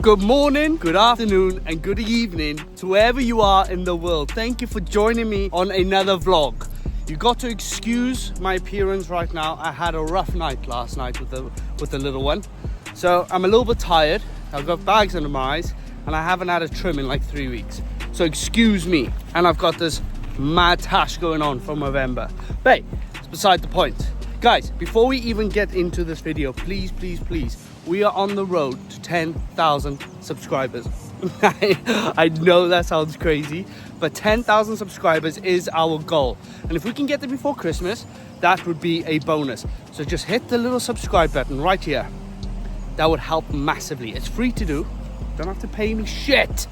Good morning, good afternoon, and good evening to wherever you are in the world. Thank you for joining me on another vlog. You got to excuse my appearance right now. I had a rough night last night with the little one. So I'm a little bit tired. I've got bags under my eyes and I haven't had a trim in like 3 weeks. So excuse me. And I've got this mad tash going on from November. But it's beside the point. Guys, before we even get into this video, please, we are on the road to 10,000 subscribers. I know that sounds crazy, but 10,000 subscribers is our goal. And if we can get there before Christmas, that would be a bonus. So just hit the little subscribe button right here. That would help massively. It's free to do. Don't have to pay me shit.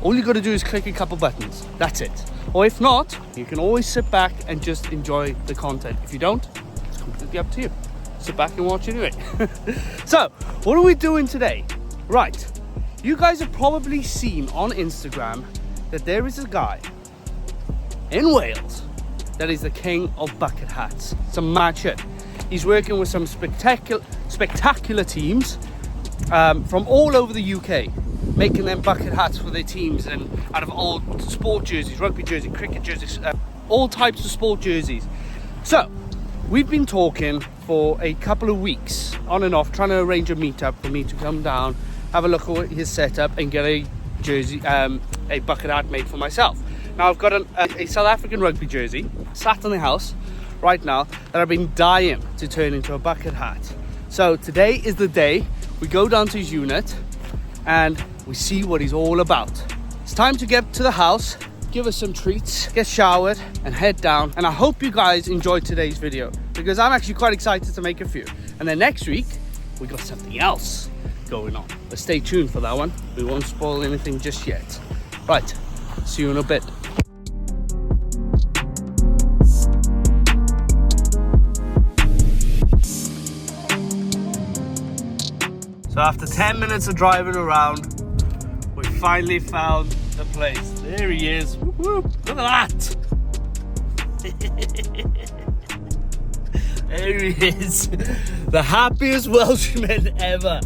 All you got to do is click a couple buttons. That's it. Or if not, you can always sit back and just enjoy the content. If you don't, it's completely up to you. Sit back and watch anyway. So, what are we doing today? Right, you guys have probably seen on Instagram that there is a guy in Wales that is the king of bucket hats. Some mad shit. He's working with some spectacular teams from all over the UK, making them bucket hats for their teams and out of old sport jerseys, rugby jerseys, cricket jerseys, all types of sport jerseys. So, we've been talking for a couple of weeks on and off, trying to arrange a meetup for me to come down, have a look at his setup and get a jersey, a bucket hat made for myself. Now I've got a South African rugby jersey sat in the house right now that I've been dying to turn into a bucket hat. So today is the day we go down to his unit and we see what he's all about. It's time to get to the house, give us some treats, get showered and head down. And I hope you guys enjoyed today's video because I'm actually quite excited to make a few. And then next week, we got something else going on. But stay tuned for that one. We won't spoil anything just yet. Right, see you in a bit. So after 10 minutes of driving around, we finally found the place. There he is. Whoop, whoop. Look at that. There he is. The happiest Welshman ever.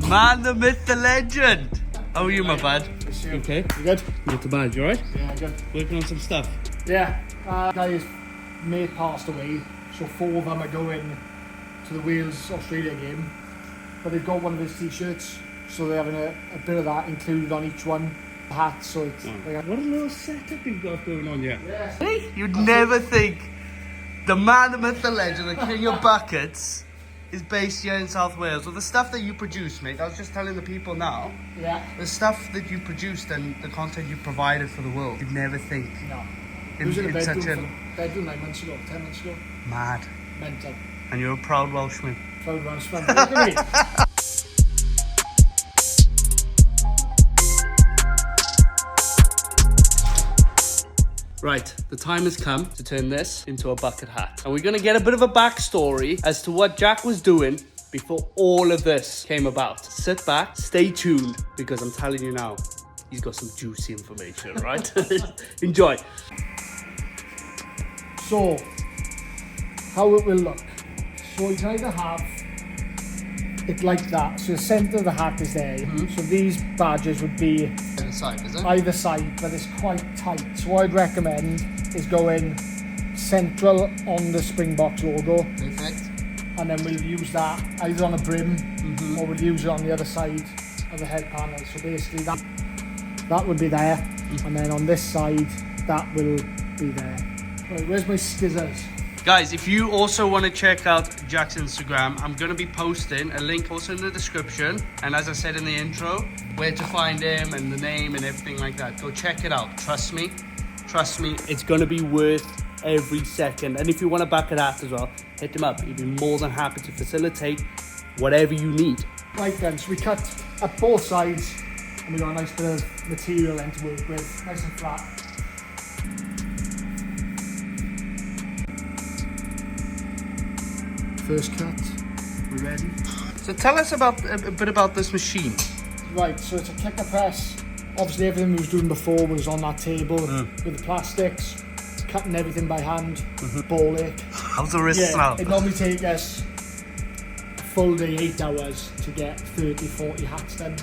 Man, the myth, the legend. How are you, my bud? You okay? You good? Not too bad, you alright? Yeah, good. Working on some stuff? Yeah. Guy's mate passed away, so 4 of them are going to the Wales-Australia game. But they've got one of his t-shirts, so they're having a bit of that included on each one. Hats, so it's... What a little setup you've got going on here. Yeah. Hey, you'd never think the man, the myth, the legend, the king of buckets is based here in South Wales. Well, the stuff that you produce, mate, I was just telling the people now, Yeah. the stuff that you produced and the content you provided for the world, you'd never think. No. In, was in a in bedroom, such a bedroom 9 months ago, 10 months ago. mad. Mental. And you're a proud Welshman. Proud Welshman. Look at me. Right, the time has come to turn this into a bucket hat. And we're gonna get a bit of a backstory as to what Jack was doing before all of this came about. Sit back, stay tuned, because I'm telling you now, he's got some juicy information, right? Enjoy. So, how it will look. So you can either have it like that. So the centre of the hat is there. So these badges would be Either side, is it? either side, but it's quite tight. So what I'd recommend is going central on the Springboks logo. Perfect. And then we'll use that either on a brim or we'll use it on the other side of the head panel. So basically that would be there. And then on this side, that will be there. Right, where's my scissors? Guys, if you also want to check out Jack's Instagram, I'm going to be posting a link also in the description. And as I said in the intro, where to find him and the name and everything like that. Go check it out. Trust me, it's going to be worth every second. And if you want a bucket hat as well, hit him up. He'd be more than happy to facilitate whatever you need. Right then, so we cut at both sides and we got a nice bit of material then to work with, nice and flat. First cut, we're ready. So tell us about a bit about this machine. Right, so it's a kicker press. Obviously everything we was doing before was on that table with the plastics. cutting everything by hand, ball ache. How's the wrist now? It normally takes us a full day, 8 hours to get 30, 40 hats done.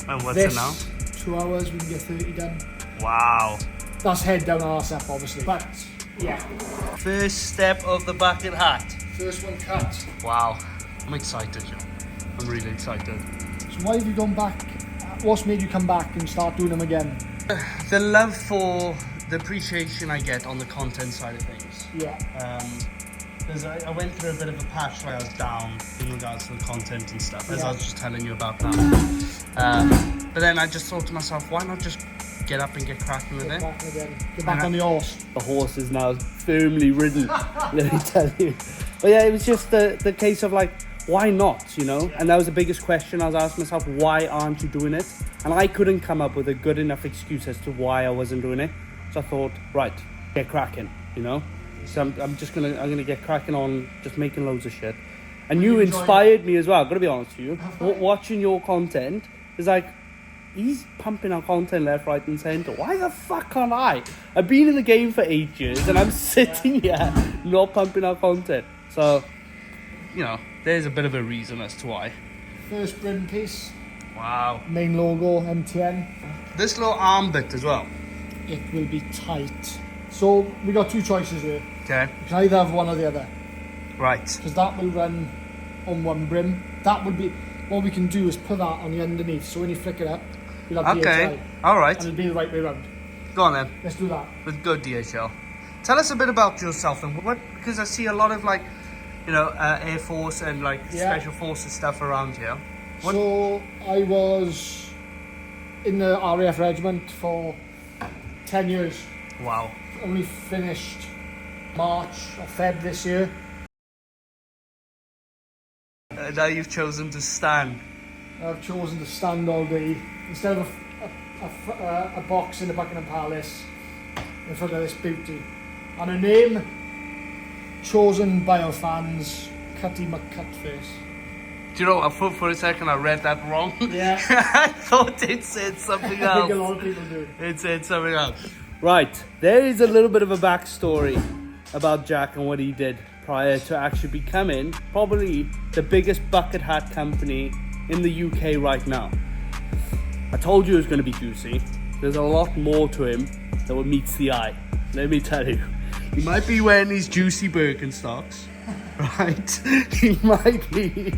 And what's it now? 2 hours, we can get 30 done. Wow. That's head down, arse up, obviously. But, yeah. First step of the bucket hat. First one cut. Wow. I'm excited, Joe. I'm really excited. So why have you gone back? What's made you come back and start doing them again? The love for the appreciation I get on the content side of things. Yeah. Because I went through a bit of a patch where I was down in regards to the content and stuff, as I was just telling you about now. But then I just thought to myself, why not just get up and get cracking with it? Get back on the horse. The horse is now firmly ridden, let me tell you. But yeah, it was just the case of like, why not, you know? And that was the biggest question I was asking myself, why aren't you doing it? And I couldn't come up with a good enough excuse as to why I wasn't doing it. So I thought, right, get cracking, you know? So I'm gonna get cracking on just making loads of shit. And you inspired me as well, gotta be honest with you. Watching your content is like, he's pumping out content left, right and centre. Why the fuck can't I? I've been in the game for 8 years and I'm sitting here not pumping out content. So, you know, there's a bit of a reason as to why. First brim piece. Wow. Main logo, MTN. This little arm bit as well. It will be tight. So we got two choices here. Okay. You can either have one or the other. Right. Because that will run on one brim. That would be, what we can do is put that on the underneath. So when you flick it up, you'll have okay. DHL. Alright. And it'll be the right way around. Go on then. Let's do that. With good DHL. Tell us a bit about yourself and what, because I see a lot of like, you know, Air Force and like Special Forces stuff around here. What? So I was in the RAF regiment for 10 years. Wow. Only finished March or Feb this year. Now you've chosen to stand. I've chosen to stand all day instead of a box in the Buckingham Palace in front of this beauty. And her name, chosen by our fans, Cutty McCutface. Do you know, I thought for a second I read that wrong. Yeah. I thought it said something else. I think a lot of people do. It said something else. Right, there is a little bit of a backstory about Jack and what he did prior to actually becoming probably the biggest bucket hat company in the UK right now. I told you it was going to be juicy. There's a lot more to him than what meets the eye. Let me tell you. He might be wearing these juicy Birkenstocks, right? He might be.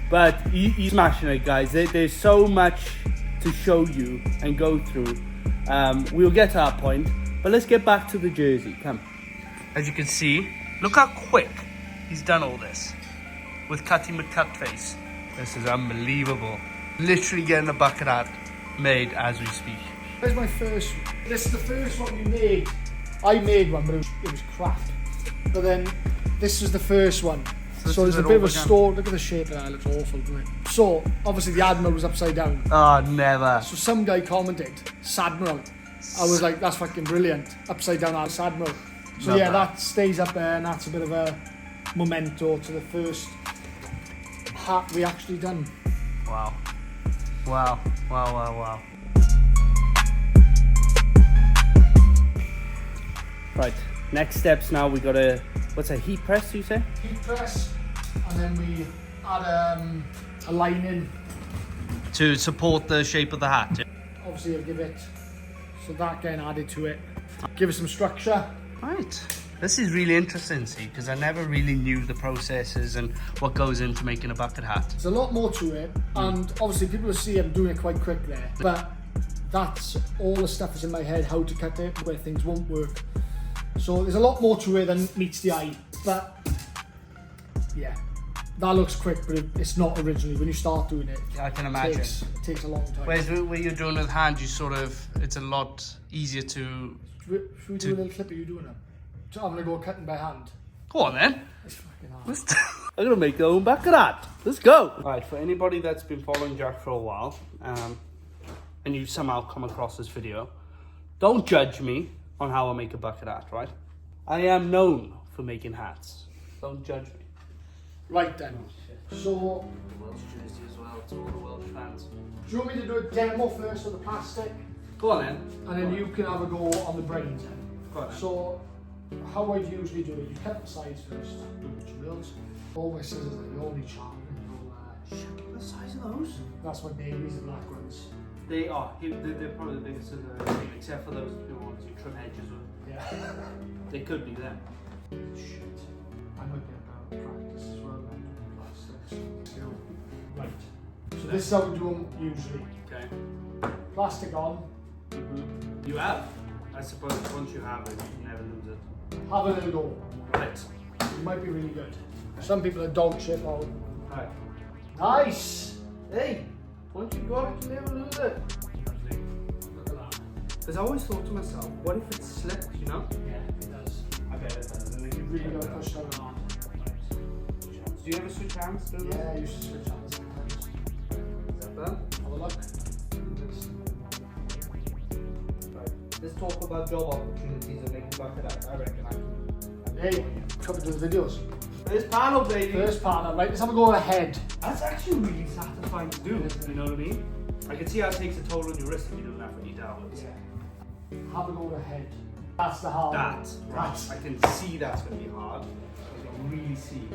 But he's smashing it, guys. There's so much to show you and go through. We'll get to that point, but let's get back to the jersey. Come. As you can see, look how quick he's done all this with Cutty McCutface. This is unbelievable. Literally getting a bucket hat made as we speak. This is the first one we made. I made one, but it was crap. But then this was the first one. So there's a bit of a store. Look at the shape of that, it looks awful, doesn't it? So obviously the Admiral was upside down. Oh, never. So some guy commented, Sadmiral. I was like, that's fucking brilliant. Upside down as Sadmiral. So Love yeah, that. that stays up there, and that's a bit of a memento to the first hat we actually done. Wow. Wow. Wow, wow, wow. Right, next steps now, we got a, what's a heat press, you say? Heat press, and then we add a lining. To support the shape of the hat. Obviously I'll give it, so that getting added to it. Give it some structure. Right. This is really interesting, see, because I never really knew the processes and what goes into making a bucket hat. There's a lot more to it, and obviously people will see I'm doing it quite quick there, but that's all the stuff is in my head, how to cut it, where things won't work. So there's a lot more to it than meets the eye, but yeah, that looks quick, but it's not originally. When you start doing it, I can imagine. It takes a long time. Whereas when you're doing it with hand, you sort of, it's a lot easier to... Should we do a little clip of you doing it? So I'm going to go cutting by hand. Go on then. It's fucking hard. I'm going to make their own bucket hat. Let's go. Right, for anybody that's been following Jack for a while, and you somehow come across this video, don't judge me on how I make a bucket hat, right? I am known for making hats. Don't judge me. Right then. So, Welsh jersey as well, to all the Welsh fans. do you want me to do a demo first of the plastic? Go on then. And then you can have a go on the brains then. Go on then. So, How I usually do it, you cut the sides first, do the drills. All my scissors are the only charm. Shit, look at the size of those. That's my babies, the black ones. They are. They're probably the biggest of the except for those ones you trim edges with. Yeah. They could be them. Shit. I might get better practice as well then. Plastics. Skill. Right. So this is how we do them usually. Okay. Plastic on. Mm-hmm. You have. I suppose once you have it, you can never lose it. Have a little go. Right. It might be really good. Some people are dog shit out. Right. Nice! Hey, once you got it, you never lose it. Look at that. Because I always thought to myself, what if it slipped, you know? Yeah, it does. I bet it does. And then You really got to push that hard. Do you ever switch hands? Yeah, you should switch hands sometimes. Is that done? Have a look. Right. Let's talk about job opportunities and making bucket up. I reckon I can. Hey, come to the videos. First panel, baby. First partner, right, let's have a go ahead. That's actually really satisfying to do. You know what I mean? I can see how it takes a toll on your wrist if you don't have any downwards. Yeah. Have a go ahead. That's the hard one. That, right. I can see that's going to be hard. I can really see.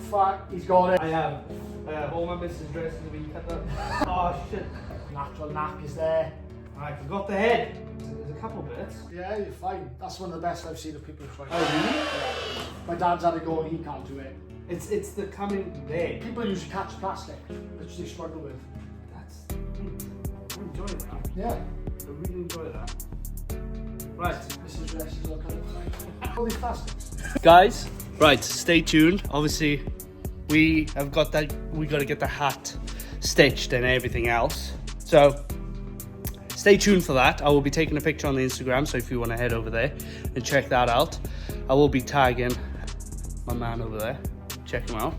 Fuck, he's got it. I have. All my missus' dresses have been cut up. Oh shit. Natural knack is there. I forgot the head. There's a couple bits. Yeah, you're fine. That's one of the best I've seen of people try. Oh really? My dad's had a go and he can't do it. It's the coming there. People usually catch plastic, which they struggle with. That's. I enjoy that. Yeah. I really enjoy that. Right. Mrs. Dresses all kind of all these plastics. Guys, right, stay tuned. Obviously, we have got that. We got to get the hat stitched and everything else. So, stay tuned for that. I will be taking a picture on the Instagram. So if you want to head over there and check that out, I will be tagging my man over there. Check him out.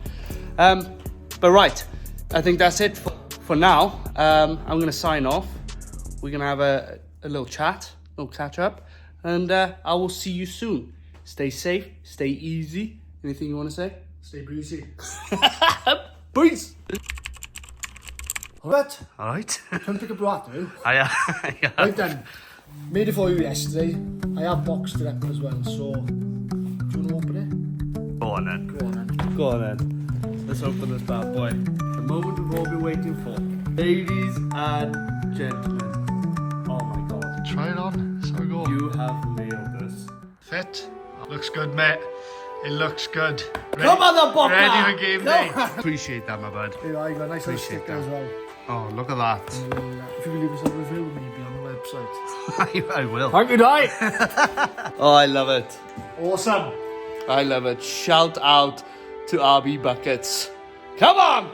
But right, I think that's it for now. I'm gonna sign off. We're gonna have a little chat, a little catch up, and I will see you soon. Stay safe, stay easy. Anything you want to say? Stay breezy. Breeze. Alright, Alright. come pick up your hat now. I Right then, made it for you yesterday. I have boxed it up as well, so do you want to open it? Go on then. Go on then. Go on then. Let's open this bad boy. The moment we've all been waiting for. Ladies and gentlemen. Oh my god. Try it on. So we go. You have nailed this. Fit. Looks good, mate. It looks good. Come on the box. Ready for game day. Appreciate that, my bud. Here, I got a nice little Appreciate sticker that. as well. Oh, look at that. If you will leave us a review, maybe on the website. I will. Thank you, Di. Oh, I love it. Awesome. I love it. Shout out to RB Buckets. Come on!